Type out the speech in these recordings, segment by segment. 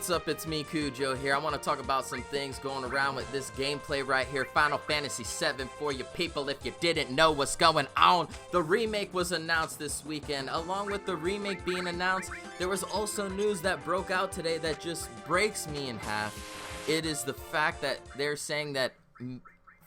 what's up? It's me, Cujo here. I want to talk about some things going around with this gameplay right here. Final Fantasy VII for you people if you didn't know what's going on. The remake was announced this weekend. Along with the remake being announced, there was also news that broke out today that just breaks me in half. It is the fact that they're saying that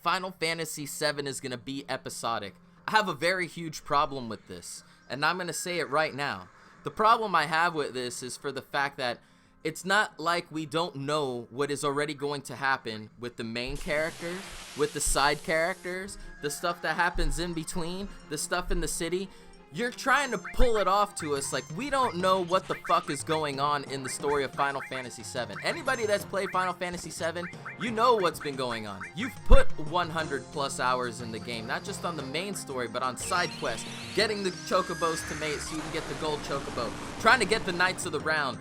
Final Fantasy VII is going to be episodic. I have a very huge problem with this, and I'm going to say it right now. The problem I have with this is for the fact that it's not like we don't know what is already going to happen with the main characters, with the side characters, the stuff that happens in between, the stuff in the city. You're trying to pull it off to us like we don't know what the fuck is going on in the story of Final Fantasy VII. Anybody that's played Final Fantasy VII, you know what's been going on. You've put 100 plus hours in the game, not just on the main story, but on side quests, getting the chocobos to mate so you can get the gold chocobo, trying to get the Knights of the Round,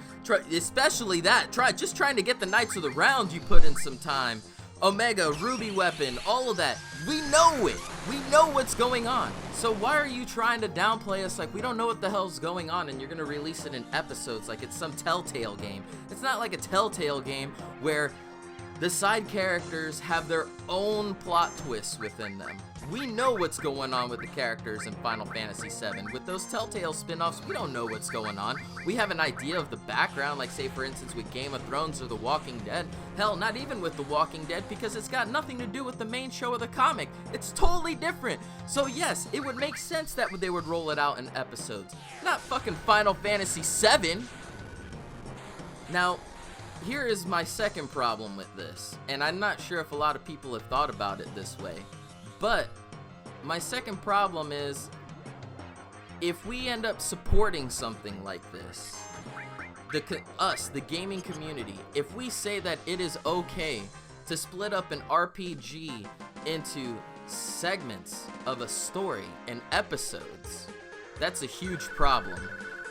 especially that, just trying to get the Knights of the Round, you put in some time. Omega, Ruby Weapon, all of that. We know it. We know what's going on. So why are you trying to downplay us like we don't know what the hell's going on and you're going to release it in episodes like it's some Telltale game? It's not like a Telltale game where the side characters have their own plot twists within them. We know what's going on with the characters in Final Fantasy VII. With those Telltale spin-offs, we don't know what's going on. We have an idea of the background, like say for instance with Game of Thrones or The Walking Dead. Hell, not even with The Walking Dead because it's got nothing to do with the main show of the comic. It's totally different. So yes, it would make sense that they would roll it out in episodes. Not fucking Final Fantasy VII. Now, here is my second problem with this, and I'm not sure if a lot of people have thought about it this way, but my second problem is if we end up supporting something like this, the gaming community, if we say that it is okay to split up an RPG into segments of a story and episodes, that's a huge problem.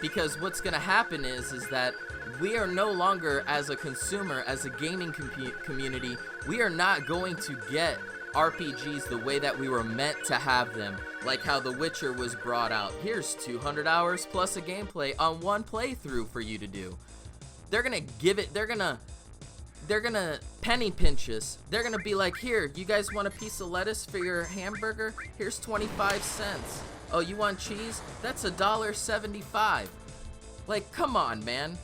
Because what's going to happen is that we are no longer, as a consumer, as a gaming community, we are not going to get RPGs the way that we were meant to have them. Like how The Witcher was brought out. Here's 200 hours plus a gameplay on one playthrough for you to do. They're going to give it, they're going to penny pinch us. They're going to be like, here, you guys want a piece of lettuce for your hamburger? Here's 25 cents. Oh, you want cheese? That's $1.75. Like, come on, man.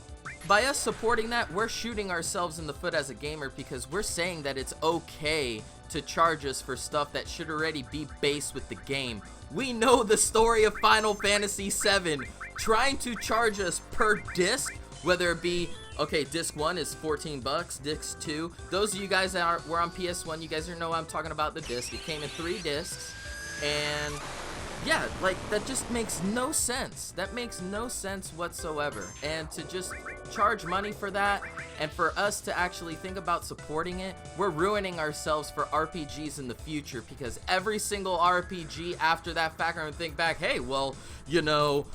By us supporting that, we're shooting ourselves in the foot as a gamer because we're saying that it's okay to charge us for stuff that should already be based with the game. We know the story of Final Fantasy VII. Trying to charge us per disc, whether it be, okay, disc 1 is 14 bucks, disc 2. Those of you guys that were on PS1, you guys know I'm talking about the disc. It came in 3 discs, and yeah, like, that just makes no sense. That makes no sense whatsoever. And to just charge money for that, and for us to actually think about supporting it, we're ruining ourselves for RPGs in the future, because every single RPG after that fact are gonna think back, hey, well, you know,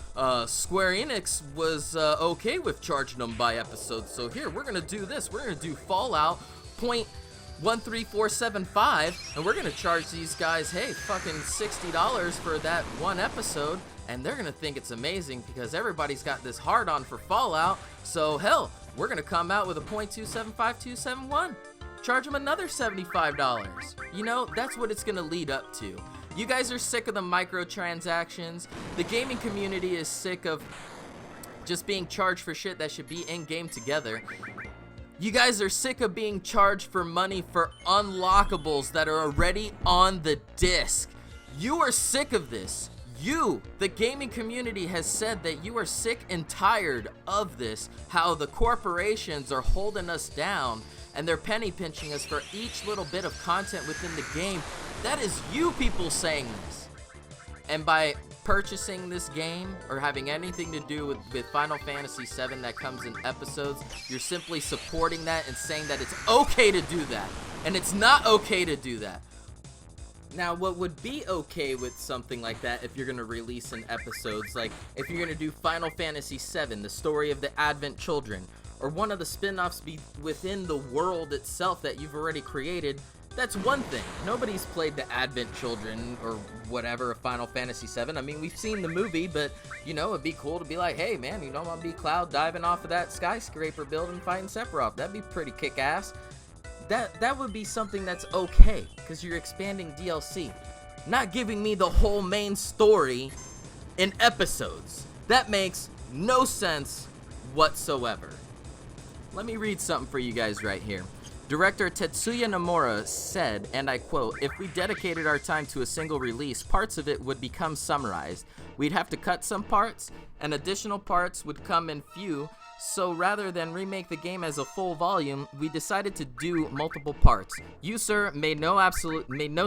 Square Enix was okay with charging them by episode, so here, we're gonna do this. We're gonna do Fallout 13475, and we're gonna charge these guys, hey, fucking $60 for that one episode, and they're gonna think it's amazing because everybody's got this hard on for Fallout. So hell, we're gonna come out with a .275271, charge them another $75. You know, that's what it's gonna lead up to. You guys are sick of the microtransactions. The gaming community is sick of just being charged for shit that should be in-game together. You guys are sick of being charged for money for unlockables that are already on the disc. You are sick of this. You, the gaming community, has said that you are sick and tired of this, how the corporations are holding us down and they're penny pinching us for each little bit of content within the game. That is you people saying this. And by purchasing this game or having anything to do with Final Fantasy VII that comes in episodes, you're simply supporting that and saying that it's okay to do that. And it's not okay to do that. Now, what would be okay with something like that if you're going to release in episodes, like if you're going to do Final Fantasy VII, the story of the Advent Children, or one of the spin-offs be within the world itself that you've already created, That's one thing. Nobody's played the Advent Children or whatever of Final Fantasy VII. I mean, we've seen the movie, but, you know, it'd be cool to be like, hey, man, you know, I'm gonna be Cloud diving off of that skyscraper building fighting Sephiroth. That'd be pretty kick-ass. That would be something that's okay, because you're expanding DLC. Not giving me the whole main story in episodes. That makes no sense whatsoever. Let me read something for you guys right here. Director Tetsuya Nomura said, and I quote, "If we dedicated our time to a single release, parts of it would become summarized. We'd have to cut some parts, and additional parts would come in few, so rather than remake the game as a full volume, we decided to do multiple parts." You, sir, made no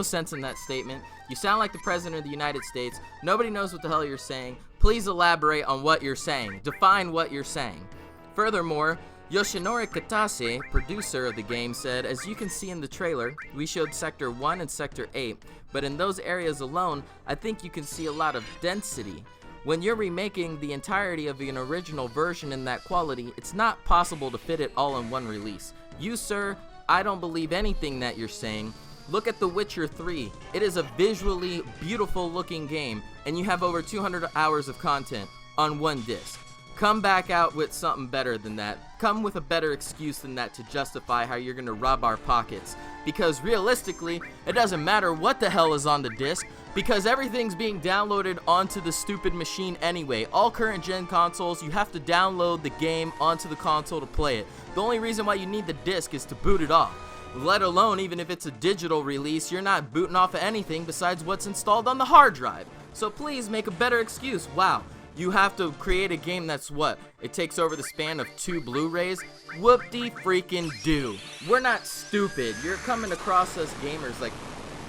sense in that statement. You sound like the President of the United States. Nobody knows what the hell you're saying. Please elaborate on what you're saying. Define what you're saying. Furthermore, Yoshinori Katase, producer of the game, said, "As you can see in the trailer, we showed Sector 1 and Sector 8, but in those areas alone, I think you can see a lot of density. When you're remaking the entirety of an original version in that quality, it's not possible to fit it all in one release. You, sir, I don't believe anything that you're saying. Look at The Witcher 3. It is a visually beautiful looking game, and you have over 200 hours of content on one disc. Come back out with something better than that. Come with a better excuse than that to justify how you're gonna rob our pockets. Because realistically, it doesn't matter what the hell is on the disc, because everything's being downloaded onto the stupid machine anyway. All current gen consoles, you have to download the game onto the console to play it. The only reason why you need the disc is to boot it off. Let alone, even if it's a digital release, you're not booting off of anything besides what's installed on the hard drive. So please make a better excuse. Wow. You have to create a game that's what? It takes over the span of 2 Blu-rays? Whoop-de-freaking-do. We're not stupid. You're coming across us gamers like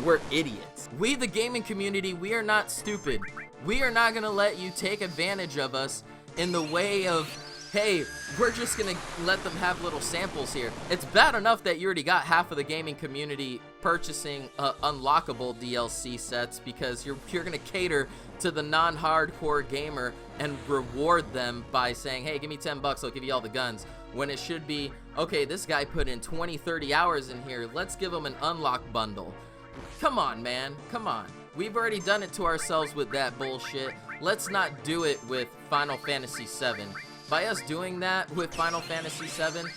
we're idiots. We, the gaming community, we are not stupid. We are not gonna let you take advantage of us in the way of, hey, we're just gonna let them have little samples here. It's bad enough that you already got half of the gaming community purchasing unlockable DLC sets because you're gonna cater to the non-hardcore gamer and reward them by saying, hey, give me 10 bucks, I'll give you all the guns. When it should be, okay, this guy put in 20, 30 hours in here, let's give him an unlock bundle. Come on, man, come on. We've already done it to ourselves with that bullshit. Let's not do it with Final Fantasy VII. By us doing that with Final Fantasy VII,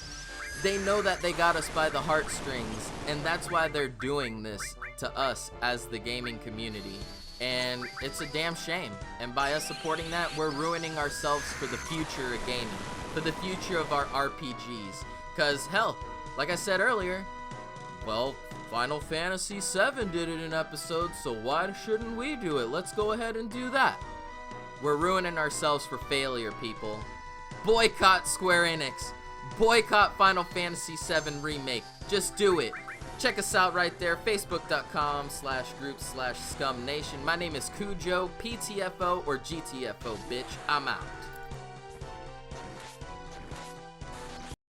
they know that they got us by the heartstrings, and that's why they're doing this to us as the gaming community. And it's a damn shame. And by us supporting that, we're ruining ourselves for the future of gaming, for the future of our RPGs. Because, hell, like I said earlier, well, Final Fantasy VII did it in episodes, so why shouldn't we do it? Let's go ahead and do that. We're ruining ourselves for failure, people. Boycott Square Enix. Boycott Final Fantasy VII Remake. Just do it. Check us out right there, facebook.com/group/Skum Nation. My name is Cujo, PTFO or GTFO, bitch. I'm out.